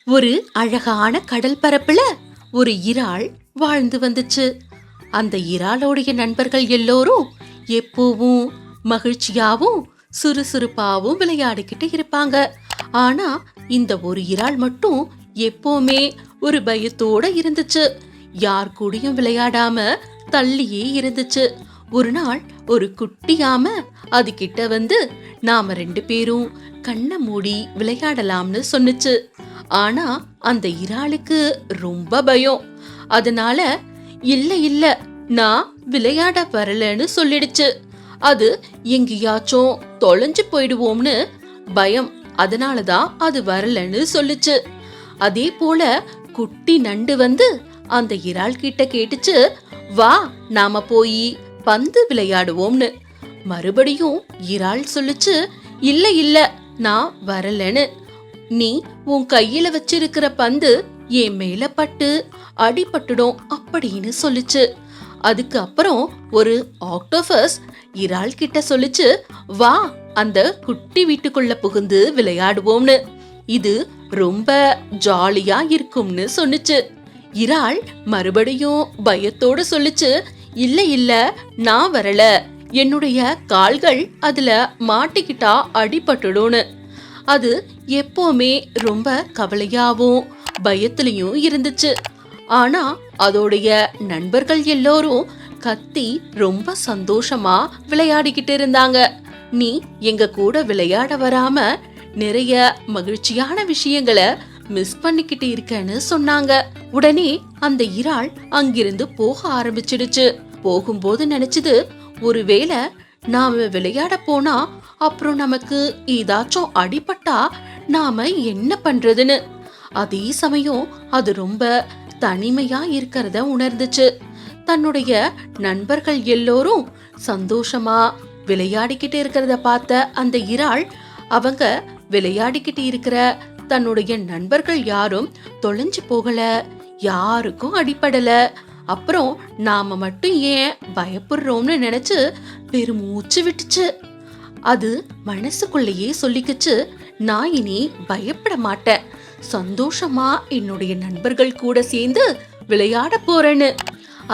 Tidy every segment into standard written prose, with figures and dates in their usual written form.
ஒரு அழகான கடல் பரப்புல ஒரு இறால் வாழ்ந்து வந்துச்சு. அந்த இறாலோடைய நண்பர்கள் எல்லோரும் எப்பவும் மகிழ்ச்சியாவும் சுறுசுறுப்பாவும் விளையாடிக்கிட்டு இருப்பாங்க. ஆனா இந்த ஒரு இறால் மட்டும் எப்பவுமே ஒரு பயத்தோட இருந்துச்சு. யார் கூடயும் விளையாடாம தள்ளியே இருந்துச்சு. ஒரு நாள் ஒரு குட்டி ஆமை அது கிட்ட வந்து நாம 2 பேரும் கண்ணை மூடி விளையாடலாம்னு சொன்னுச்சு. ஆனா அந்த இறாலுக்கு ரொம்ப பயம். அதனால இல்ல இல்ல நான் விளையாட வரலன்னு சொல்லிடுச்சு. அது எங்கேயாச்சும் தொலைஞ்சு போயிடுவோம்னு பயம். அதனாலதான் அது வரலன்னு சொல்லுச்சு. அதே போல குட்டி நண்டு வந்து அந்த இறால் கிட்ட கேட்டுச்சு, வா நாம போய் பந்து விளையாடுவோம்னு. மறுபடியும் இறால் சொல்லுச்சு, இல்ல இல்ல நான் வரலன்னு. நீ உன் கையில வச்சிருக்கிற பந்து என் மேல பட்டு அடிபட்டுடும் அப்படின்னு சொல்லுச்சு. அதுக்கு அப்புறம் ஒரு ஆக்டோபஸ் இறால் கிட்ட சொல்லுச்சு, வா அந்த குட்டி வீட்டுக்குள்ள புகுந்து விளையாடுவோம்னு. இது ரொம்ப ஜாலியா இருக்கும்னு சொன்னுச்சு. இறால் மறுபடியும் பயத்தோட சொல்லுச்சு, இல்ல இல்ல நான் வரல, என்னுடைய கால்கள் அதுல மாட்டிக்கிட்டா அடிபட்டுடும்னு. அது எப்பவுமே ரொம்ப கவலையாவும் பயத்திலையும் இருந்துச்சு. ஆனா அதோடைய நண்பர்கள் எல்லோரும் கத்தி ரொம்ப சந்தோஷமா விளையாடிக்கிட்டு இருந்தாங்க. நீ எங்க கூட விளையாட வராம நிறைய மகிழ்ச்சியான விஷயங்களை மிஸ் பண்ணிக்கிட்டு இருக்கேன்னு சொன்னாங்க. உடனே அந்த இறால் அங்கிருந்து போக ஆரம்பிச்சிடுச்சு. போகும்போது நினைச்சது, ஒருவேளை நாம விளையாட போனா அப்புறம் நமக்கு ஏதாச்சும் அடிபட்டா நாம என்ன பண்றதுன்னு. அதே சமயம் அது ரொம்ப தனிமையா இருக்கிறத உணர்ந்துச்சு. தன்னுடைய நண்பர்கள் எல்லோரும் சந்தோஷமா விளையாடிக்கிட்டு இருக்கிறத பார்த்த அந்த இறால் அவங்க விளையாடிக்கிட்டு இருக்கிற தன்னுடைய நண்பர்கள் யாரும் தொலைஞ்சு போகல, யாருக்கும் அடிபடல, அப்புறம் நாம மட்டும் ஏன் பயப்படுறோம்னு நினைச்சு பெருமூச்சு விட்டுச்சு. அது மனசுக்குள்ளேயே சொல்லிக்குச்சு, நான் இனி பயப்பட மாட்டேன், சந்தோஷமா என்னுடைய நண்பர்கள் கூட சேர்ந்து விளையாட போறேன்னு.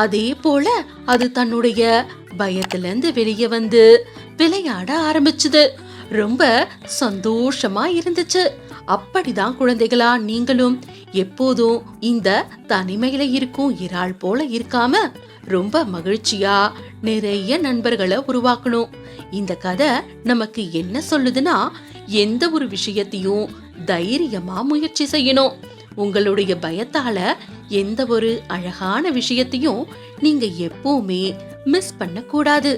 அதே போல அது தன்னுடைய பயத்துல இருந்து வெளியே வந்து விளையாட ஆரம்பிச்சுது. ரொம்ப சந்தோஷமா இருந்துச்சு. அப்படிதான் குழந்தைகளா, நீங்களும் எப்போதும் இந்த தனிமையில இருக்கும் இறால் போல இருக்காம ரொம்ப மகிழ்ச்சியா நிறைய நண்பர்களை உருவாக்கணும். இந்த கதை நமக்கு என்ன சொல்லுதுன்னா, எந்த ஒரு விஷயத்தையும் தைரியமா முயற்சி செய்யணும். உங்களுடைய பயத்தால எந்த ஒரு அழகான விஷயத்தையும் நீங்க எப்பவுமே மிஸ் பண்ண கூடாது.